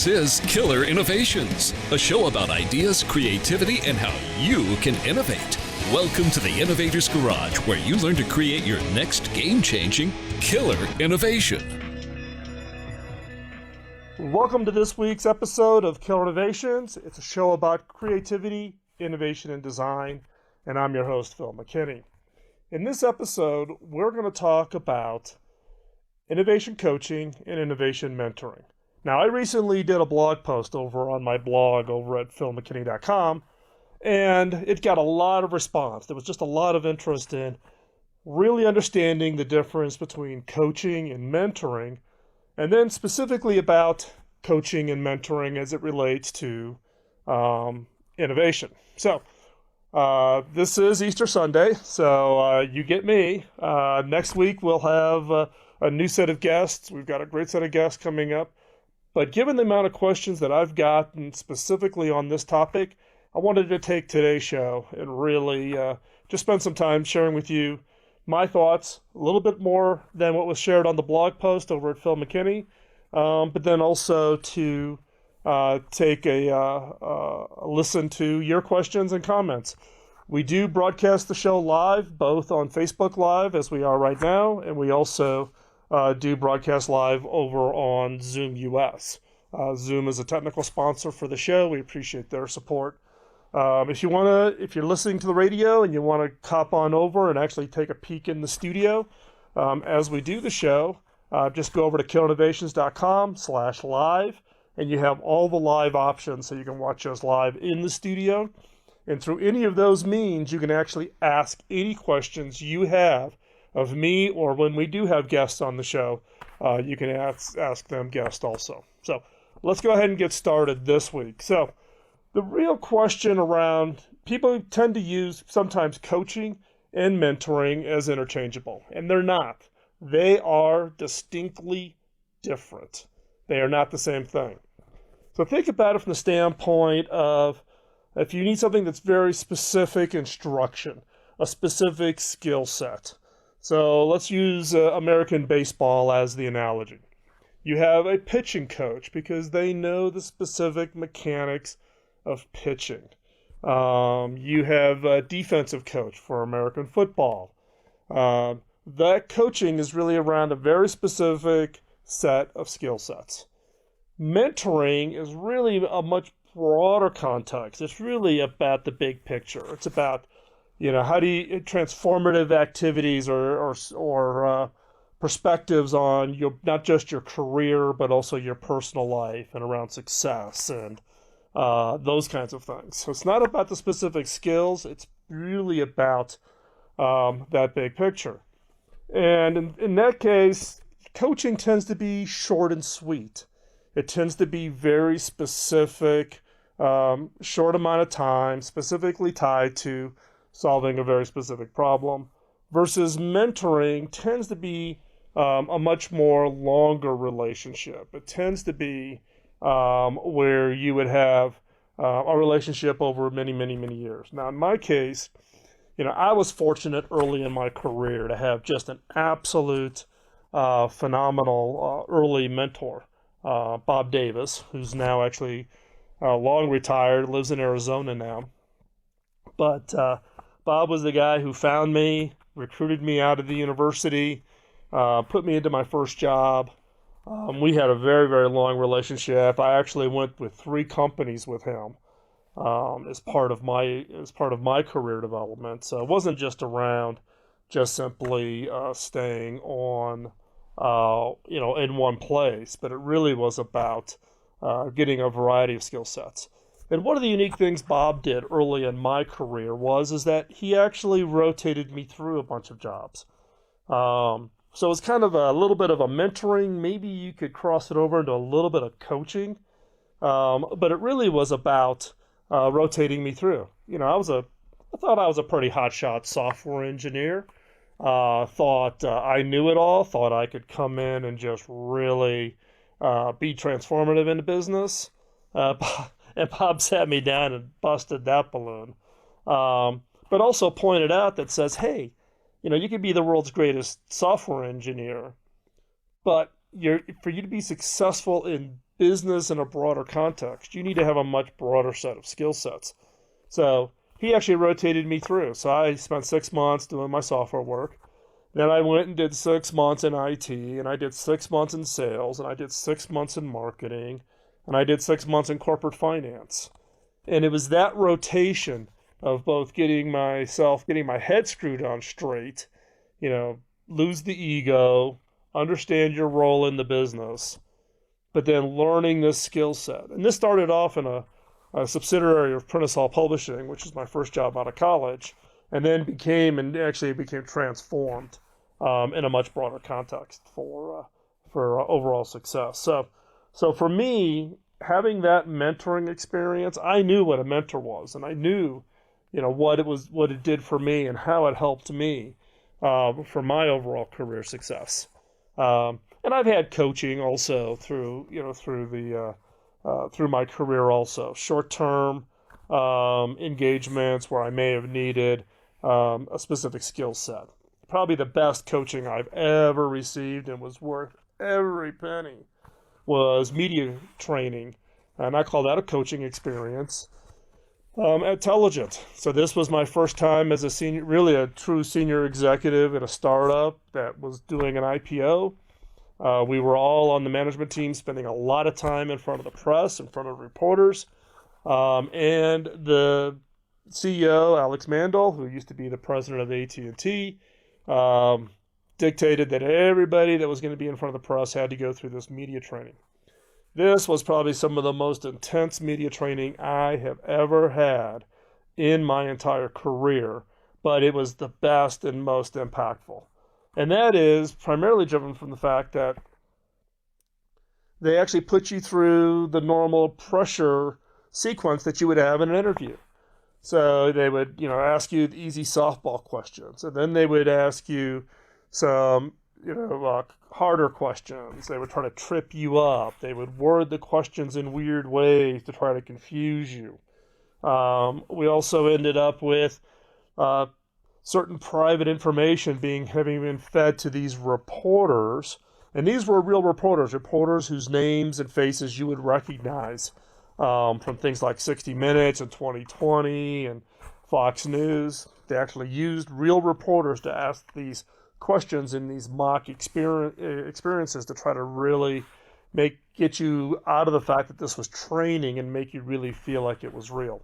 is Killer Innovations, a show about ideas, creativity, and how you can innovate. Welcome to the Innovator's Garage, where you learn to create your next game-changing killer innovation. Welcome to this week's episode of Killer Innovations. It's a show about creativity, innovation, and design, and I'm your host, Phil McKinney. In this episode, we're going to talk about innovation coaching and innovation mentoring. Now, I recently did a blog post over on my blog over at philmckinney.com, and it got a lot of response. There was just a lot of interest in really understanding the difference between coaching and mentoring, and then specifically about coaching and mentoring as it relates to innovation. So, this is Easter Sunday, so you get me. Next week we'll have a new set of guests. We've got a great set of guests coming up. But given the amount of questions that I've gotten specifically on this topic, I wanted to take today's show and really just spend some time sharing with you my thoughts, a little bit more than what was shared on the blog post over at Phil McKinney, but then also to take a listen to your questions and comments. We do broadcast the show live, both on Facebook Live, as we are right now, and we also do broadcast live over on Zoom US. Zoom is a technical sponsor for the show. We appreciate their support. If you're listening to the radio and you want to hop on over and actually take a peek in the studio as we do the show, just go over to killinnovations.com/live, and you have all the live options so you can watch us live in the studio. And through any of those means, you can actually ask any questions you have of me, or when we do have guests on the show, you can ask them guests also. So let's go ahead and get started this week. So the real question around, people tend to use sometimes coaching and mentoring as interchangeable, and they're not. They are distinctly different. They are not the same thing. So think about it from the standpoint of, if you need something that's very specific instruction, a specific skill set. So let's use American baseball as the analogy. You have a pitching coach because they know the specific mechanics of pitching. You have a defensive coach for American football. That coaching is really around a very specific set of skill sets. Mentoring is really a much broader context. It's really about the big picture. It's about, how do you transformative activities or perspectives on not just your career, but also your personal life and around success and those kinds of things. So it's not about the specific skills. It's really about that big picture. And in that case, coaching tends to be short and sweet. It tends to be very specific, short amount of time, specifically tied to solving a very specific problem, versus mentoring tends to be a much more longer relationship. It tends to be where you would have a relationship over many, many, many years. Now, in my case, I was fortunate early in my career to have just an absolute phenomenal early mentor, Bob Davis, who's now actually long retired, lives in Arizona now. But Bob was the guy who found me, recruited me out of the university, put me into my first job. We had a very, very long relationship. I actually went with 3 companies with him as part of my career development. So it wasn't just around just simply staying on in one place, but it really was about getting a variety of skill sets. And one of the unique things Bob did early in my career is that he actually rotated me through a bunch of jobs. So it's kind of a little bit of a mentoring. Maybe you could cross it over into a little bit of coaching, but it really was about rotating me through. I thought I was a pretty hotshot software engineer. Thought I knew it all. Thought I could come in and just really be transformative in the business. And Bob sat me down and busted that balloon. But also pointed out that says, hey, you could be the world's greatest software engineer, but for you to be successful in business in a broader context, you need to have a much broader set of skill sets. So he actually rotated me through. So I spent 6 months doing my software work. Then I went and did 6 months in IT, and I did 6 months in sales, and I did 6 months in marketing, and I did 6 months in corporate finance. And it was that rotation of both getting my head screwed on straight, lose the ego, understand your role in the business, but then learning this skill set. And this started off in a subsidiary of Prentice Hall Publishing, which is my first job out of college, and then became transformed in a much broader context for overall success. So for me, having that mentoring experience, I knew what a mentor was, and I knew, what it did for me and how it helped me for my overall career success. And I've had coaching also through my career also, short-term engagements where I may have needed a specific skill set. Probably the best coaching I've ever received and was worth every penny was media training, and I call that a coaching experience at Telligent. So this was my first time as a true senior executive at a startup that was doing an IPO. We were all on the management team spending a lot of time in front of the press, in front of reporters, and the CEO, Alex Mandel, who used to be the president of AT&T, dictated that everybody that was going to be in front of the press had to go through this media training. This was probably some of the most intense media training I have ever had in my entire career, but it was the best and most impactful. And that is primarily driven from the fact that they actually put you through the normal pressure sequence that you would have in an interview. So they would, ask you easy softball questions, and then they would ask you some, harder questions. They would try to trip you up. They would word the questions in weird ways to try to confuse you. We also ended up with certain private information having been fed to these reporters, and these were real reporters whose names and faces you would recognize from things like 60 Minutes and 2020 and Fox News. They actually used real reporters to ask these questions in these mock experiences to try to really get you out of the fact that this was training and make you really feel like it was real.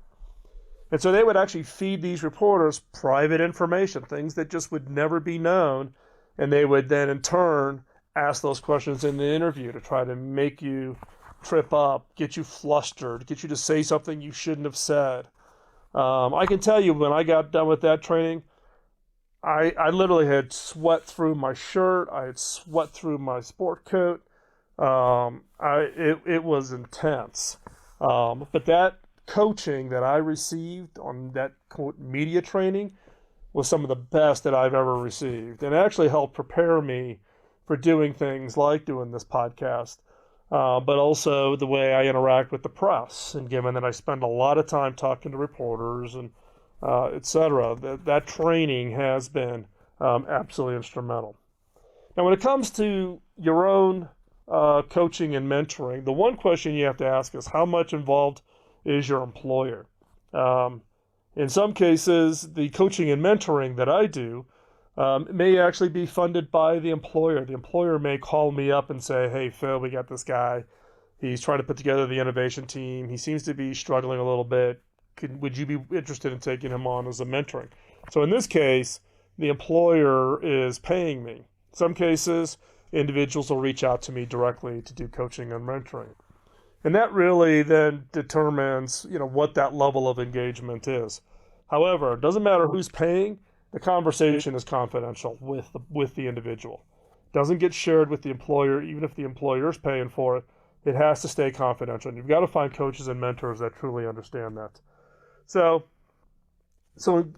And so they would actually feed these reporters private information, things that just would never be known, and they would then in turn ask those questions in the interview to try to make you trip up, get you flustered, get you to say something you shouldn't have said. I can tell you when I got done with that training, I literally had sweat through my shirt. I had sweat through my sport coat. It was intense. But that coaching that I received on that quote media training was some of the best that I've ever received, and it actually helped prepare me for doing things like doing this podcast, but also the way I interact with the press. And given that I spend a lot of time talking to reporters and etc., that training has been absolutely instrumental. Now, when it comes to your own coaching and mentoring, the one question you have to ask is how much involved is your employer? In some cases, the coaching and mentoring that I do may actually be funded by the employer. The employer may call me up and say, hey, Phil, we got this guy. He's trying to put together the innovation team. He seems to be struggling a little bit. Would you be interested in taking him on as a mentoring? So in this case, the employer is paying me. In some cases, individuals will reach out to me directly to do coaching and mentoring. And that really then determines, what that level of engagement is. However, it doesn't matter who's paying, the conversation is confidential with the individual. It doesn't get shared with the employer, even if the employer is paying for it. It has to stay confidential. And you've got to find coaches and mentors that truly understand that. So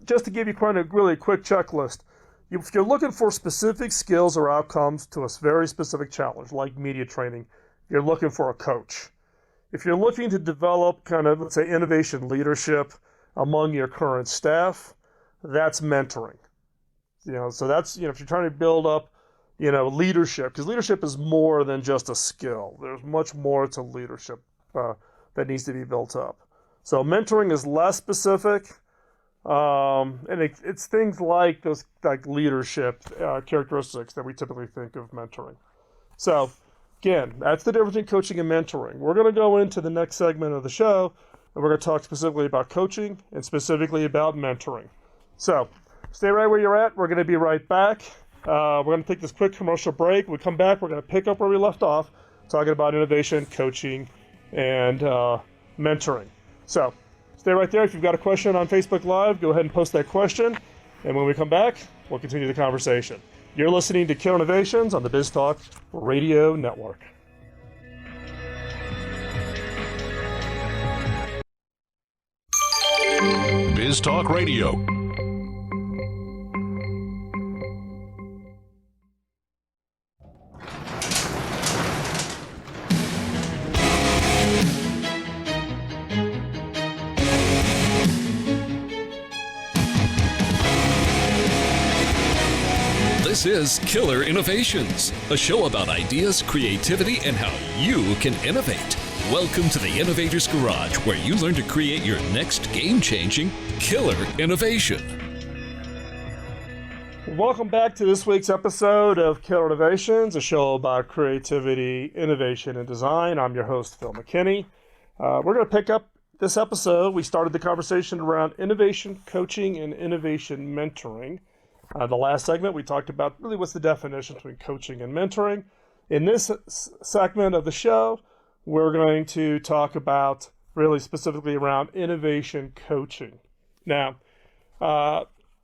just to give you kind of really quick checklist, if you're looking for specific skills or outcomes to a very specific challenge, like media training, you're looking for a coach. If you're looking to develop kind of, let's say, innovation leadership among your current staff, that's mentoring. So that's, if you're trying to build up, leadership, because leadership is more than just a skill. There's much more to leadership that needs to be built up. So mentoring is less specific, and it's things like those leadership characteristics that we typically think of mentoring. So again, that's the difference between coaching and mentoring. We're going to go into the next segment of the show, and we're going to talk specifically about coaching and specifically about mentoring. So stay right where you're at. We're going to be right back. We're going to take this quick commercial break. When we come back, we're going to pick up where we left off, talking about innovation, coaching, and mentoring. So stay right there. If you've got a question on Facebook Live, go ahead and post that question. And when we come back, we'll continue the conversation. You're listening to Killer Innovations on the BizTalk Radio Network. BizTalk Radio. This is Killer Innovations, a show about ideas, creativity, and how you can innovate. Welcome to the Innovator's Garage, where you learn to create your next game-changing killer innovation. Welcome back to this week's episode of Killer Innovations, a show about creativity, innovation, and design. I'm your host, Phil McKinney. We're going to pick up this episode. We started the conversation around innovation coaching and innovation mentoring. The last segment, we talked about really what's the definition between coaching and mentoring. In this segment of the show, we're going to talk about really specifically around innovation coaching. Now,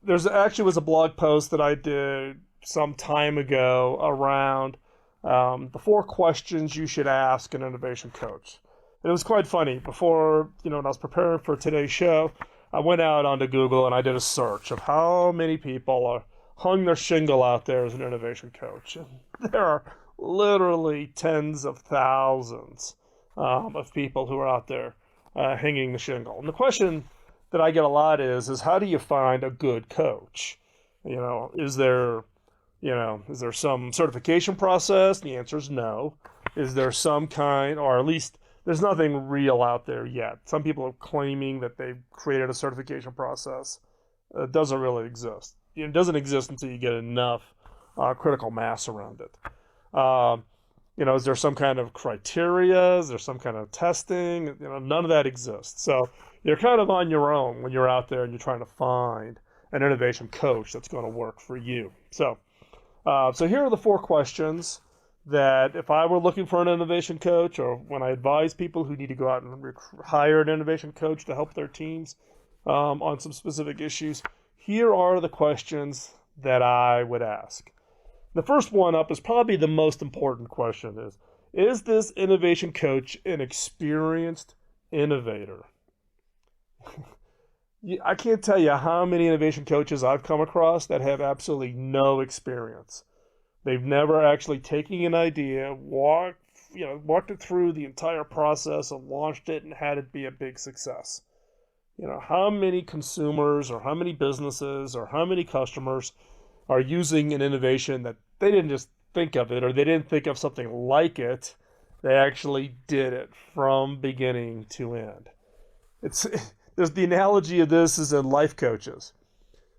there's actually was a blog post that I did some time ago around the 4 questions you should ask an innovation coach. And it was quite funny. Before, when I was preparing for today's show, I went out onto Google and I did a search of how many people are hung their shingle out there as an innovation coach. And there are literally tens of thousands of people who are out there hanging the shingle. And the question that I get a lot is how do you find a good coach? Is there some certification process? The answer is no. Is there some kind, or at least there's nothing real out there yet. Some people are claiming that they've created a certification process. It doesn't really exist. It doesn't exist until you get enough critical mass around it. Is there some kind of criteria? Is there some kind of testing? None of that exists. So you're kind of on your own when you're out there and you're trying to find an innovation coach that's going to work for you. So here are the 4 questions that if I were looking for an innovation coach, or when I advise people who need to go out and hire an innovation coach to help their teams on some specific issues, here are the questions that I would ask. The first one up is probably the most important question is this innovation coach an experienced innovator? I can't tell you how many innovation coaches I've come across that have absolutely no experience. They've never actually taken an idea, walked it through the entire process and launched it and had it be a big success. How many consumers or how many businesses or how many customers are using an innovation that they didn't just think of it, or they didn't think of something like it. They actually did it from beginning to end. There's the analogy of this is in life coaches.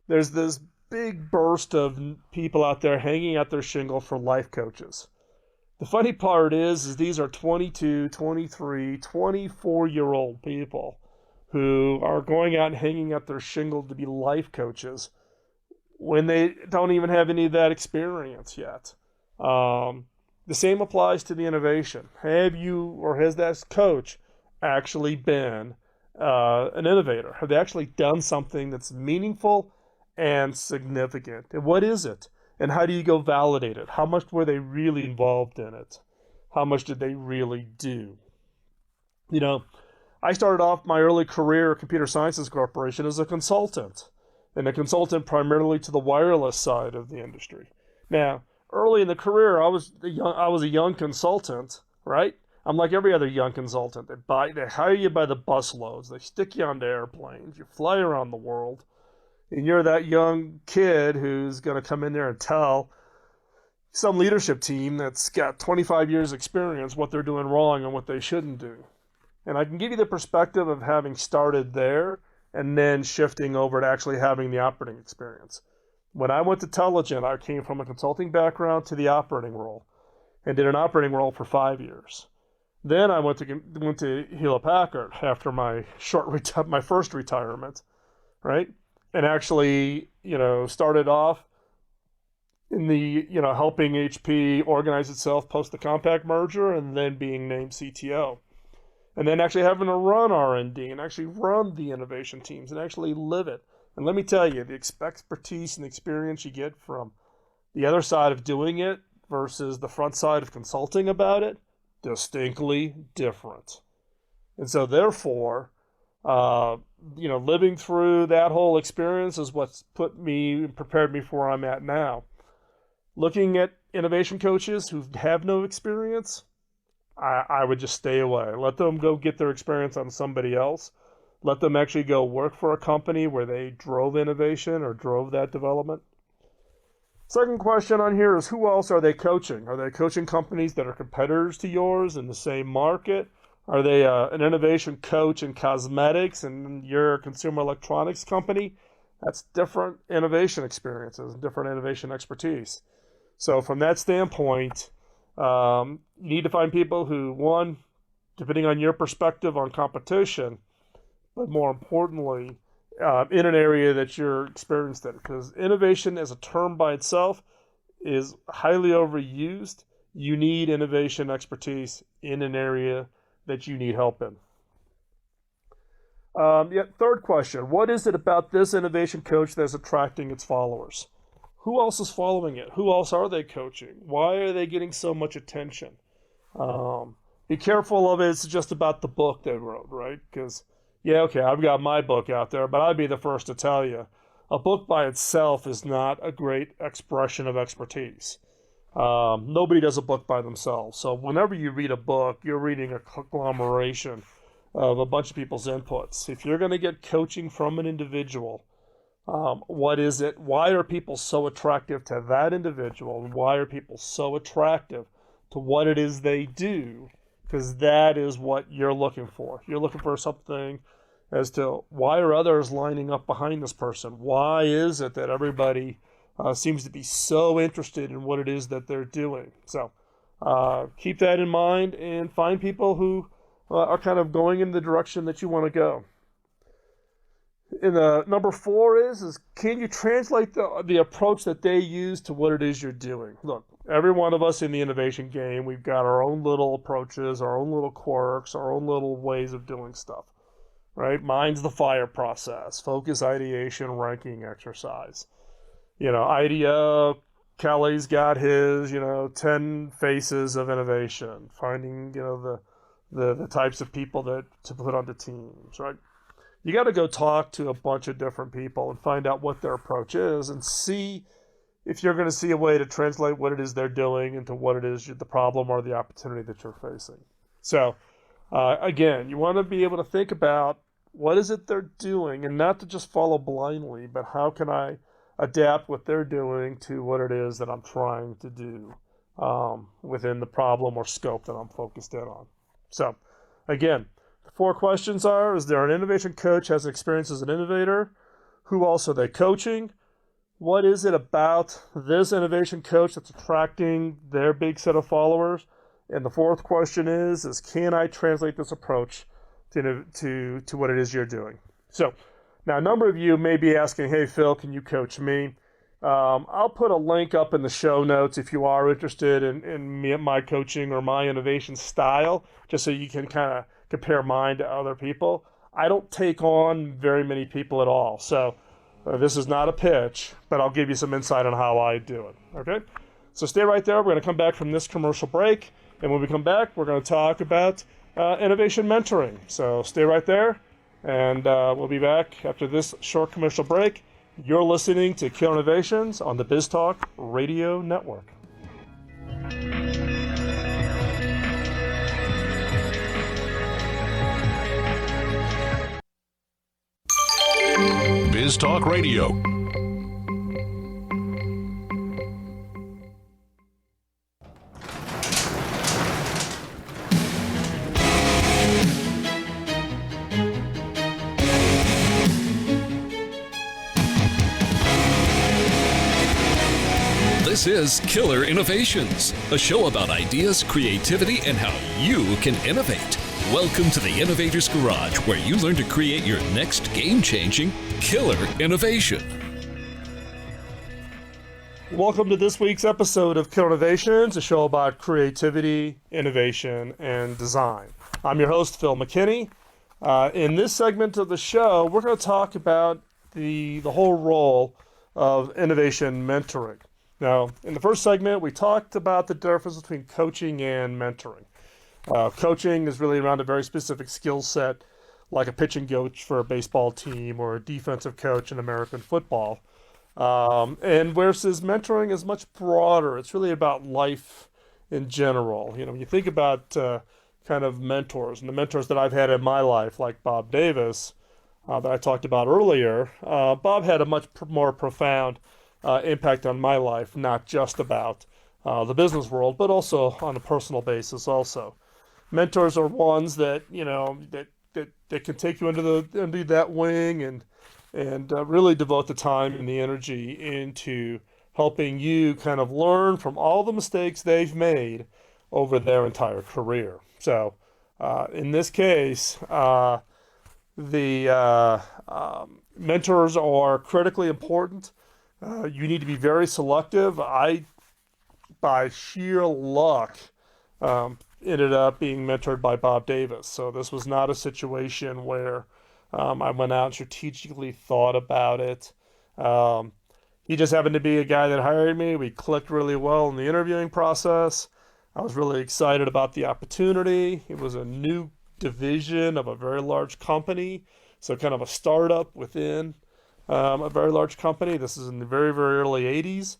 There's this big burst of people out there hanging out their shingle for life coaches. The funny part is these are 22, 23, 24-year-old people who are going out and hanging out their shingle to be life coaches when they don't even have any of that experience yet. The same applies to the innovation. Have you or has that coach actually been an innovator? Have they actually done something that's meaningful and significant? And what is it? And how do you go validate it? How much were they really involved in it? How much did they really do? I started off my early career at Computer Sciences Corporation as a consultant, and a consultant primarily to the wireless side of the industry. Now, early in the career, I was a young consultant, right? I'm like every other young consultant. They hire you by the busloads. They stick you onto airplanes. You fly around the world. And you're that young kid who's going to come in there and tell some leadership team that's got 25 years experience, what they're doing wrong and what they shouldn't do. And I can give you the perspective of having started there and then shifting over to actually having the operating experience. When I went to Telligent, I came from a consulting background to the operating role and did an operating role for 5 years. Then I went to Hewlett Packard after my my first retirement, right? And actually, started off in the, helping HP organize itself post the Compaq merger and then being named CTO. And then actually having to run R&D and actually run the innovation teams and actually live it. And let me tell you, the expertise and experience you get from the other side of doing it versus the front side of consulting about it, distinctly different. And so therefore, living through that whole experience is what's prepared me for where I'm at now. Looking at innovation coaches who have no experience, I would just stay away. Let them go get their experience on somebody else. Let them actually go work for a company where they drove innovation or drove that development. Second question on here is, who else are they coaching? Are they coaching companies that are competitors to yours in the same market? Are they an innovation coach in cosmetics and you're a consumer electronics company? That's different innovation experiences and different innovation expertise. So from that standpoint, you need to find people who, one, depending on your perspective on competition, but more importantly, in an area that you're experienced in. Because innovation as a term by itself is highly overused. You need innovation expertise in an area that you need help in. Third question, what is it about this innovation coach that's attracting its followers? Who else is following it? Who else are they coaching? Why are they getting so much attention? Be careful of it. It's just about the book they wrote, right? Because, I've got my book out there, but I'd be the first to tell you, a book by itself is not a great expression of expertise. Nobody does a book by themselves. So whenever you read a book, you're reading a conglomeration of a bunch of people's inputs. If you're going to get coaching from an individual, what is it? Why are people so attractive to that individual? And why are people so attractive to what it is they do? Because that is what you're looking for. You're looking for something as to why are others lining up behind this person? Why is it that everybody seems to be so interested in what it is that they're doing? So keep that in mind and find people who are kind of going in the direction that you want to go. And number 4 is can you translate the approach that they use to what it is you're doing? Look, every one of us in the innovation game, we've got our own little approaches, our own little quirks, our own little ways of doing stuff, right? Mine's the FIRE process, focus, ideation, ranking exercise. IDEO, Kelly's got his, 10 faces of innovation, finding, the types of people to put onto teams, right? You got to go talk to a bunch of different people and find out what their approach is and see if you're going to see a way to translate what it is they're doing into what it is the problem or the opportunity that you're facing. So, again, you want to be able to think about what is it they're doing and not to just follow blindly, but how can I adapt what they're doing to what it is that I'm trying to do within the problem or scope that I'm focused in on. So, again, the 4 questions are, is there an innovation coach has experience as an innovator? Who else are they coaching? What is it about this innovation coach that's attracting their big set of followers? And the 4th question is can I translate this approach to what it is you're doing? So now a number of you may be asking, hey, Phil, can you coach me? I'll put a link up in the show notes if you are interested in my coaching or my innovation style, just so you can kind of compare mine to other people. I don't take on very many people at all. So this is not a pitch, but I'll give you some insight on how I do it. Okay? So stay right there. We're going to come back from this commercial break. And when we come back, we're going to talk about innovation mentoring. So stay right there. And we'll be back after this short commercial break. You're listening to Killer Innovations on the BizTalk Radio Network. BizTalk Radio. This is Killer Innovations, a show about ideas, creativity, and how you can innovate. Welcome to the Innovator's Garage, where you learn to create your next game-changing killer innovation. Welcome to this week's episode of Killer Innovations, a show about creativity, innovation, and design. I'm your host, Phil McKinney. In this segment of the show, we're going to talk about the whole role of innovation mentoring. Now, in the first segment, we talked about the difference between coaching and mentoring. Coaching is really around a very specific skill set, like a pitching coach for a baseball team or a defensive coach in American football. And versus mentoring is much broader. It's really about life in general. You know, when you think about kind of mentors, and the mentors that I've had in my life, like Bob Davis, that I talked about earlier, Bob had a much more profound impact on my life, not just about the business world, but also on a personal basis also. Mentors are ones that, you know, that can take you under that wing and really devote the time and the energy into helping you kind of learn from all the mistakes they've made over their entire career. So in this case, the mentors are critically important. You need to be very selective. I, by sheer luck, ended up being mentored by Bob Davis. So this was not a situation where I went out and strategically thought about it. He just happened to be a guy that hired me. We clicked really well in the interviewing process. I was really excited about the opportunity. It was a new division of a very large company, so kind of a startup within a very large company. This is in the very, very early 80s.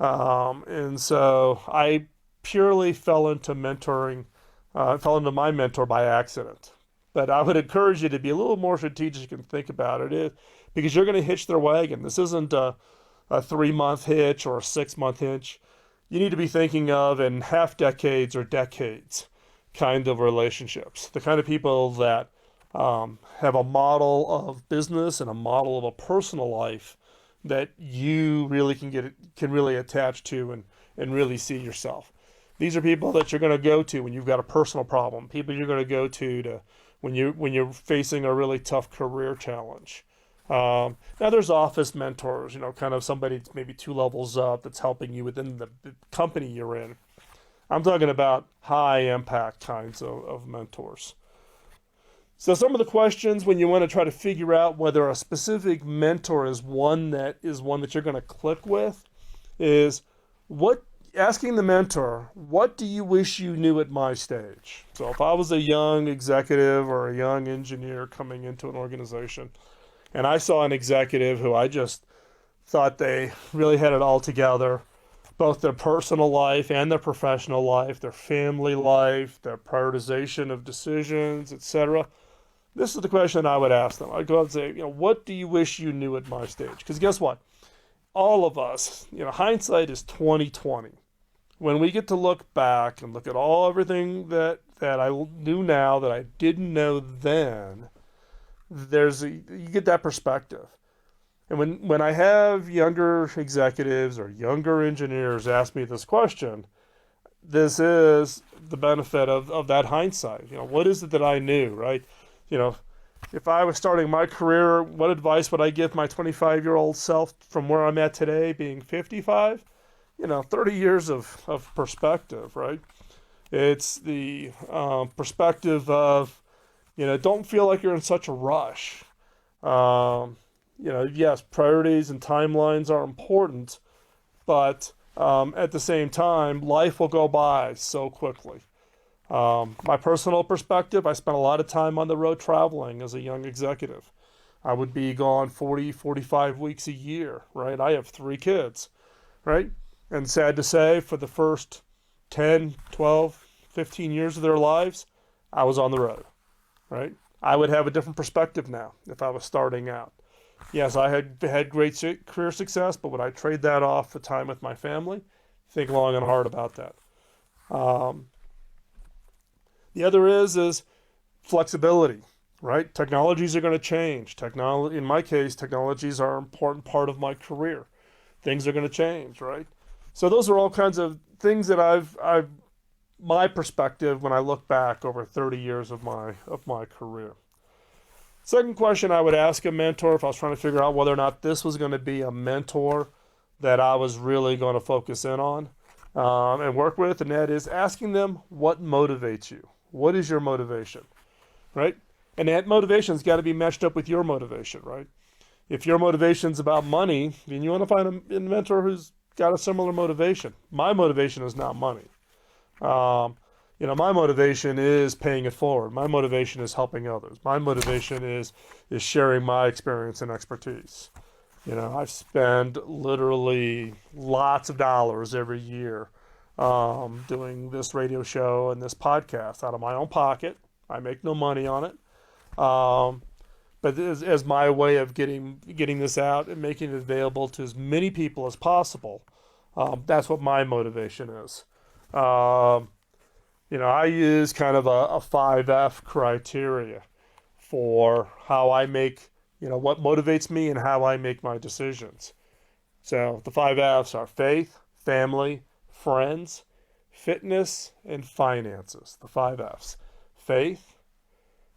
And so I purely fell into my mentor by accident. But I would encourage you to be a little more strategic and think about it, because you're going to hitch their wagon. This isn't a 3-month hitch or a 6-month hitch. You need to be thinking of in half decades or decades kind of relationships. The kind of people that have a model of business and a model of a personal life that you really can really attach to and really see yourself. These are people that you're going to go to when you've got a personal problem. People you're going to go to when you're facing a really tough career challenge. Now there's office mentors, you know, kind of somebody maybe 2 levels up that's helping you within the company you're in. I'm talking about high impact kinds of mentors. So some of the questions when you want to try to figure out whether a specific mentor is one that you're going to click with is asking the mentor, what do you wish you knew at my stage? So if I was a young executive or a young engineer coming into an organization, and I saw an executive who I just thought they really had it all together, both their personal life and their professional life, their family life, their prioritization of decisions, etc. This is the question I would ask them. I'd go out and say, you know, what do you wish you knew at my stage? Because guess what? All of us, you know, hindsight is 20/20. When we get to look back and look at everything that I knew now that I didn't know then, you get that perspective. And when I have younger executives or younger engineers ask me this question, this is the benefit of that hindsight. You know, what is it that I knew, right? You know, if I was starting my career, what advice would I give my 25-year-old self from where I'm at today, being 55? You know, 30 years of perspective, right? It's the perspective of, you know, don't feel like you're in such a rush. You know, yes, priorities and timelines are important, but at the same time, life will go by so quickly. My personal perspective, I spent a lot of time on the road traveling as a young executive. I would be gone 40, 45 weeks a year, right? I have 3 kids, right? And sad to say, for the first 10, 12, 15 years of their lives, I was on the road, right? I would have a different perspective now if I was starting out. Yes, I had great career success, but would I trade that off for time with my family? Think long and hard about that. The other is flexibility, right? Technologies are going to change. In my case, technologies are an important part of my career. Things are going to change, right? So those are all kinds of things that I've my perspective when I look back over 30 years of my career. Second question I would ask a mentor if I was trying to figure out whether or not this was going to be a mentor that I was really going to focus in on and work with, and that is asking them what motivates you. What is your motivation, right? And that motivation's got to be matched up with your motivation, right? If your motivation's about money, then you want to find a mentor who's got a similar motivation. My motivation is not money. My motivation is paying it forward. My motivation is helping others. My motivation is sharing my experience and expertise. I spend literally lots of dollars every year doing this radio show and this podcast out of my own pocket. I make no money on it. But as my way of getting this out and making it available to as many people as possible, that's what my motivation is. I use kind of a 5F criteria for how I make, what motivates me and how I make my decisions. So the 5 F's are faith, family, friends, fitness, and finances. The 5 F's: faith,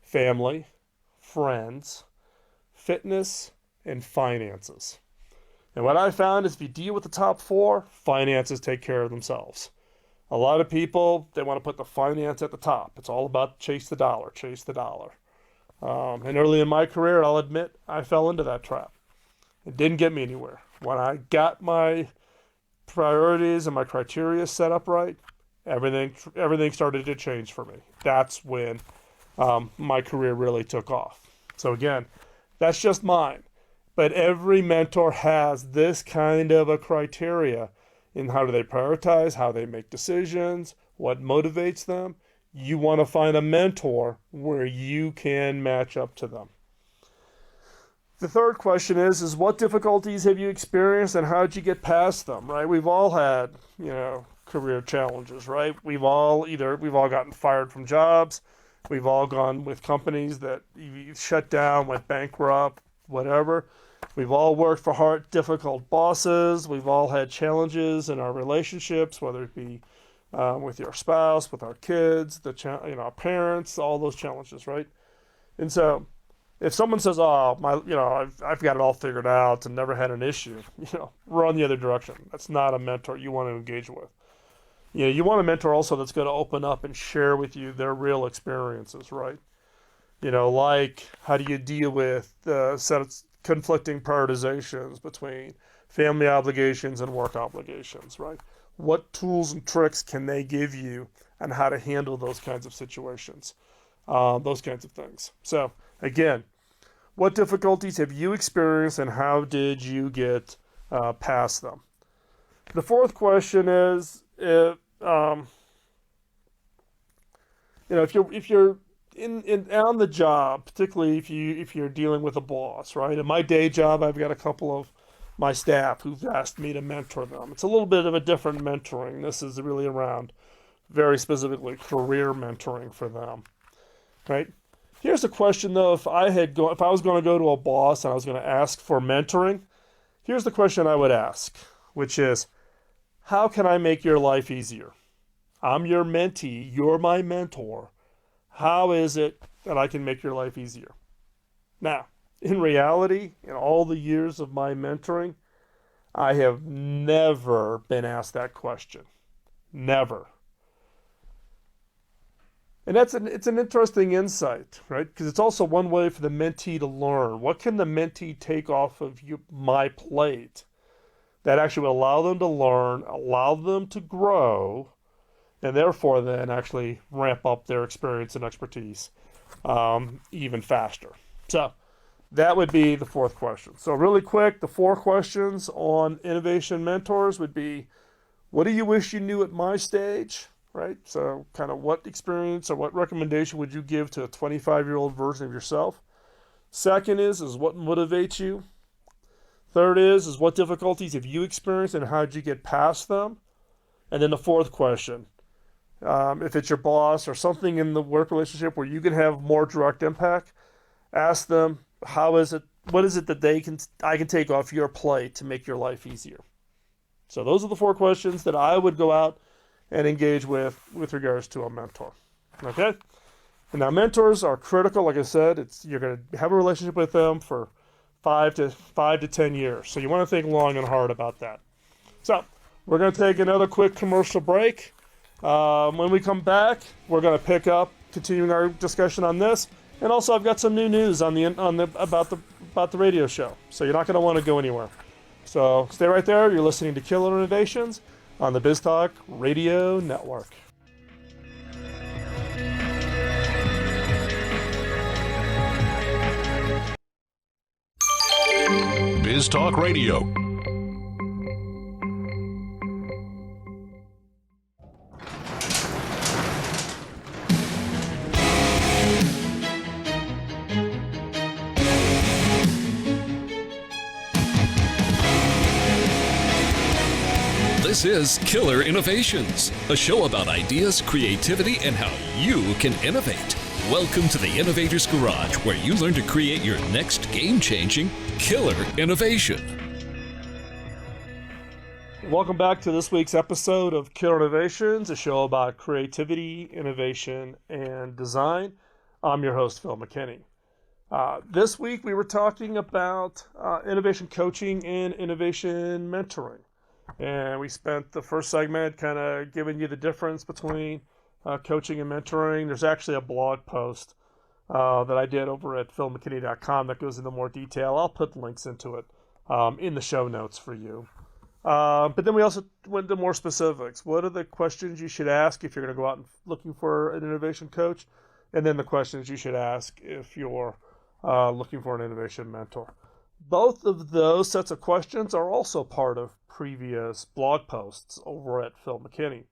family, friends, fitness, and finances. And what I found is if you deal with the top 4, finances take care of themselves. A lot of people, they want to put the finance at the top. It's all about chase the dollar, chase the dollar. And early in my career, I'll admit, I fell into that trap. It didn't get me anywhere. When I got my priorities and my criteria set up right, everything started to change for me. That's when my career really took off. So again, that's just mine. But every mentor has this kind of a criteria in how do they prioritize, how they make decisions, what motivates them. You want to find a mentor where you can match up to them. The third question is what difficulties have you experienced and how did you get past them, right? We've all had, career challenges, right? We've all gotten fired from jobs. We've all gone with companies that shut down, went bankrupt, whatever. We've all worked for hard, difficult bosses. We've all had challenges in our relationships, whether it be with your spouse, with our kids, our parents, all those challenges, right? And so, if someone says, I've got it all figured out and never had an issue, run the other direction. That's not a mentor you want to engage with. You want a mentor also that's going to open up and share with you their real experiences, right? Like how do you deal with conflicting prioritizations between family obligations and work obligations, right? What tools and tricks can they give you on how to handle those kinds of situations, those kinds of things. So again, what difficulties have you experienced and how did you get past them? The fourth question is, if you're on the job, particularly if you're dealing with a boss, right? In my day job, I've got a couple of my staff who've asked me to mentor them. It's a little bit of a different mentoring. This is really around very specifically career mentoring for them, right? Here's a question though: if I was going to go to a boss and I was going to ask for mentoring, here's the question I would ask, which is, how can I make your life easier? I'm your mentee. You're my mentor. How is it that I can make your life easier? Now, in reality, in all the years of my mentoring, I have never been asked that question. Never. And it's an interesting insight, right? Because it's also one way for the mentee to learn. What can the mentee take off of my plate that actually will allow them to learn, allow them to grow, and therefore then actually ramp up their experience and expertise even faster. So that would be the fourth question. So really quick, the 4 questions on innovation mentors would be, what do you wish you knew at my stage, right? So kind of what experience or what recommendation would you give to a 25-year-old version of yourself? Second is what motivates you? Third is what difficulties have you experienced and how did you get past them? And then the fourth question, if it's your boss or something in the work relationship where you can have more direct impact, ask them, what is it that I can take off your plate to make your life easier? So those are the 4 questions that I would go out and engage with regards to a mentor. Okay? And now mentors are critical. Like I said, you're going to have a relationship with them for 5 to 10 years. So you want to think long and hard about that. So we're going to take another quick commercial break. When we come back, we're going to pick up, continuing our discussion on this. And also, I've got some new news about the radio show. So you're not going to want to go anywhere. So stay right there. You're listening to Killer Innovations on the BizTalk Radio Network. BizTalk Radio. This is Killer Innovations, a show about ideas, creativity, and how you can innovate. Welcome to the Innovator's Garage, where you learn to create your next game-changing killer innovation. Welcome back to this week's episode of Killer Innovations, a show about creativity, innovation, and design. I'm your host, Phil McKinney. This week we were talking about innovation coaching and innovation mentoring. And we spent the first segment kind of giving you the difference between coaching and mentoring. There's actually a blog post that I did over at philmckinney.com that goes into more detail. I'll put links into it in the show notes for you. But then we also went into more specifics. What are the questions you should ask if you're going to go out and looking for an innovation coach? And then the questions you should ask if you're looking for an innovation mentor. Both of those sets of questions are also part of previous blog posts over at Phil McKinney.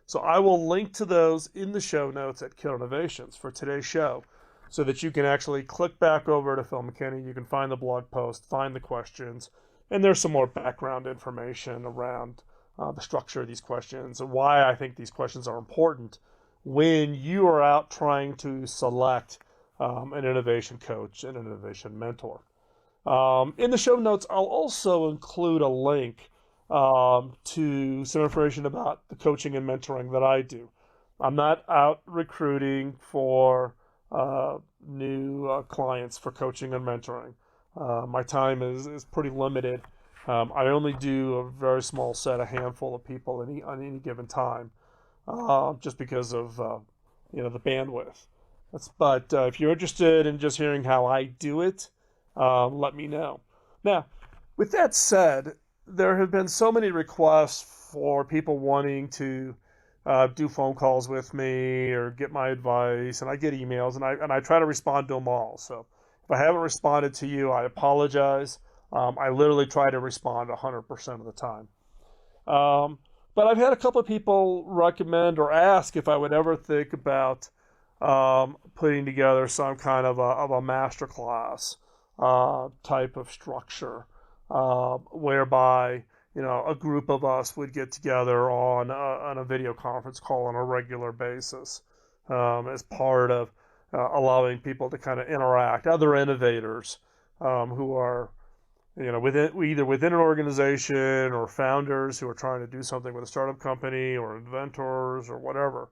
So I will link to those in the show notes at Killer Innovations for today's show so that you can actually click back over to Phil McKinney. You can find the blog post, find the questions, and there's some more background information around the structure of these questions and why I think these questions are important when you are out trying to select an innovation coach and an innovation mentor. In the show notes, I'll also include a link to some information about the coaching and mentoring that I do. I'm not out recruiting for new clients for coaching and mentoring. My time is pretty limited. I only do a very small set, a handful of people on any given time, just because of the bandwidth. But if you're interested in just hearing how I do it, let me know. Now, with that said, there have been so many requests for people wanting to do phone calls with me or get my advice, and I get emails, and I try to respond to them all. So if I haven't responded to you, I apologize. I literally try to respond 100% of the time. But I've had a couple of people recommend or ask if I would ever think about putting together some kind of a masterclass type of structure, whereby a group of us would get together on a video conference call on a regular basis, as part of allowing people to kind of interact, other innovators who are either within an organization or founders who are trying to do something with a startup company or inventors or whatever.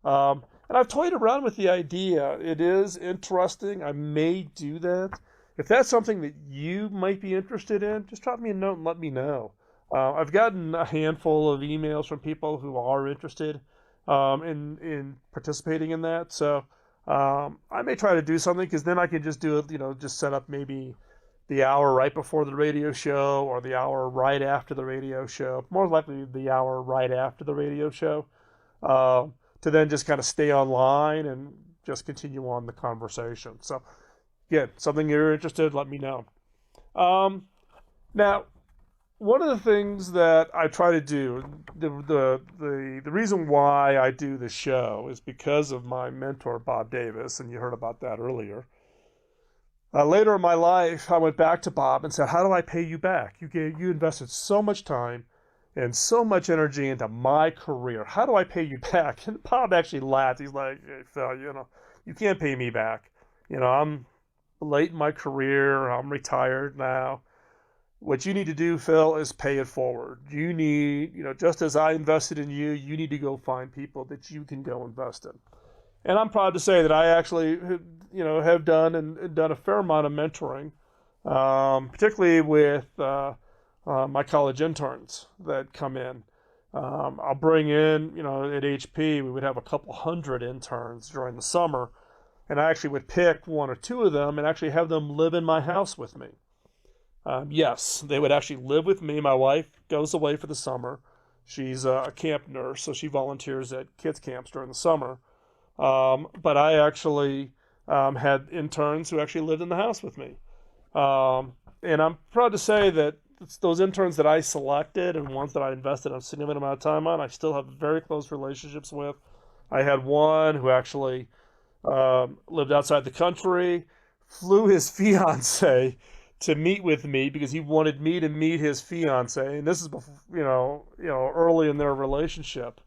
And I've toyed around with the idea. It is interesting. I may do that. If that's something that you might be interested in, just drop me a note and let me know. I've gotten a handful of emails from people who are interested in participating in that. So I may try to do something, because then I can just do it, just set up maybe the hour right before the radio show or the hour right after the radio show, more likely the hour right after the radio show, to then just kind of stay online and just continue on the conversation. So again, something you're interested, let me know. Now, one of the things that I try to do, the reason why I do the show is because of my mentor, Bob Davis, and you heard about that earlier. Later in my life, I went back to Bob and said, how do I pay you back? You invested so much time and so much energy into my career. How do I pay you back? And Bob actually laughed. He's like, hey, Phil, you can't pay me back. I'm late in my career. I'm retired now. what you need to do, Phil, is pay it forward. You need, just as I invested in you, you need to go find people that you can go invest in. And I'm proud to say that I actually, have done a fair amount of mentoring, particularly with my college interns that come in. I'll bring in, at HP, we would have a couple hundred interns during the summer, and I actually would pick one or two of them and actually have them live in my house with me. Yes, they would actually live with me. My wife goes away for the summer. She's a camp nurse, so she volunteers at kids camps during the summer. But I actually had interns who actually lived in the house with me. And I'm proud to say that it's those interns that I selected and ones that I invested a significant amount of time on, I still have very close relationships with. I had one who actually lived outside the country, flew his fiance to meet with me because he wanted me to meet his fiance, and this is before, early in their relationship,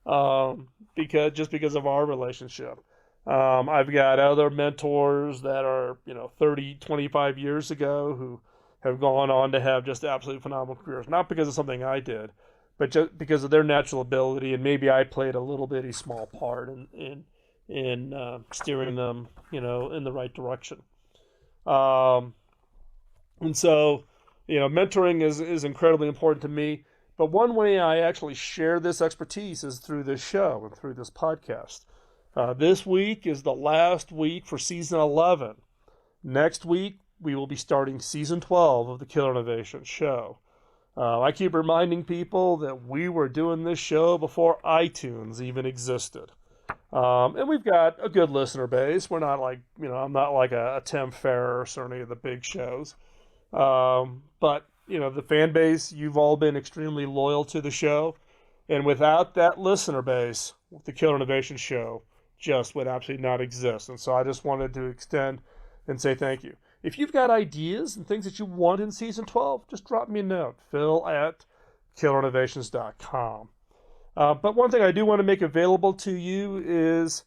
because of our relationship. I've got other mentors that are 30, 25 years ago who have gone on to have just absolutely phenomenal careers, not because of something I did, but just because of their natural ability, and maybe I played a little bitty small part in steering them, in the right direction. And so, mentoring is incredibly important to me. But one way I actually share this expertise is through this show and through this podcast. This week is the last week for season 11. Next week, we will be starting season 12 of the Killer Innovation Show. I keep reminding people that we were doing this show before iTunes even existed. And we've got a good listener base. We're not like, I'm not like a Tim Ferriss or any of the big shows. But, the fan base, you've all been extremely loyal to the show. And without that listener base, the Killer Innovation Show just would absolutely not exist. And so I just wanted to extend and say thank you. If you've got ideas and things that you want in season 12, just drop me a note, phil@killerinnovations.com. But one thing I do want to make available to you is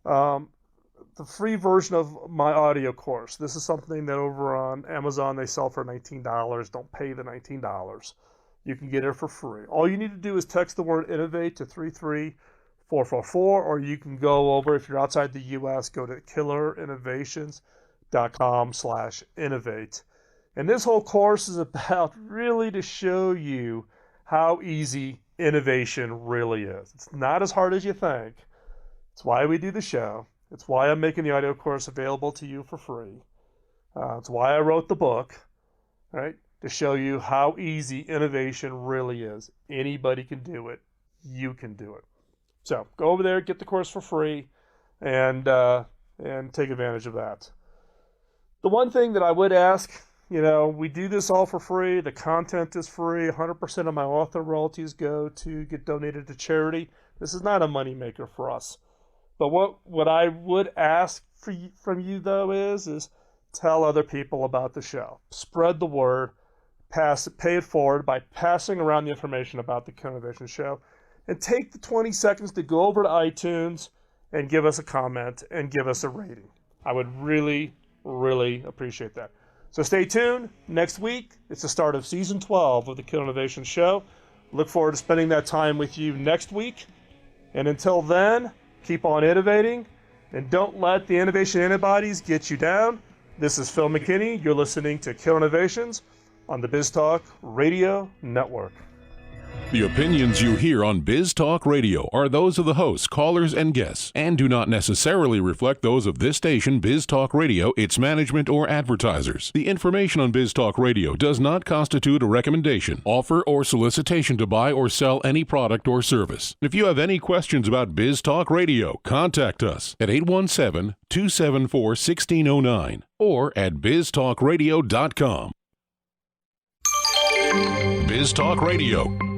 the free version of my audio course. This is something that over on Amazon they sell for $19. Don't pay the $19. You can get it for free. All you need to do is text the word innovate to 33444, or you can go over, if you're outside the US, go to killerinnovations.com/innovate. And this whole course is about really to show you how easy innovation really is. It's not as hard as you think. It's why we do the show. It's why I'm making the audio course available to you for free. It's why I wrote the book, right? To show you how easy innovation really is. Anybody can do it. You can do it. So go over there, get the course for free, and take advantage of that. The one thing that I would ask, we do this all for free. The content is free. 100% of my author royalties get donated to charity. This is not a moneymaker for us. But what I would ask from you, though, is tell other people about the show. Spread the word. Pay it forward by passing around the information about the Killer Innovation Show. And take the 20 seconds to go over to iTunes and give us a comment and give us a rating. I would really, really appreciate that. So stay tuned. Next week, it's the start of season 12 of the Killer Innovation Show. Look forward to spending that time with you next week. And until then, keep on innovating, and don't let the innovation antibodies get you down. This is Phil McKinney. You're listening to Killer Innovations on the BizTalk Radio Network. The opinions you hear on Biz Talk Radio are those of the hosts, callers, and guests, and do not necessarily reflect those of this station, Biz Talk Radio, its management, or advertisers. The information on Biz Talk Radio does not constitute a recommendation, offer, or solicitation to buy or sell any product or service. If you have any questions about Biz Talk Radio, contact us at 817-274-1609 or at biztalkradio.com. Biz Talk Radio.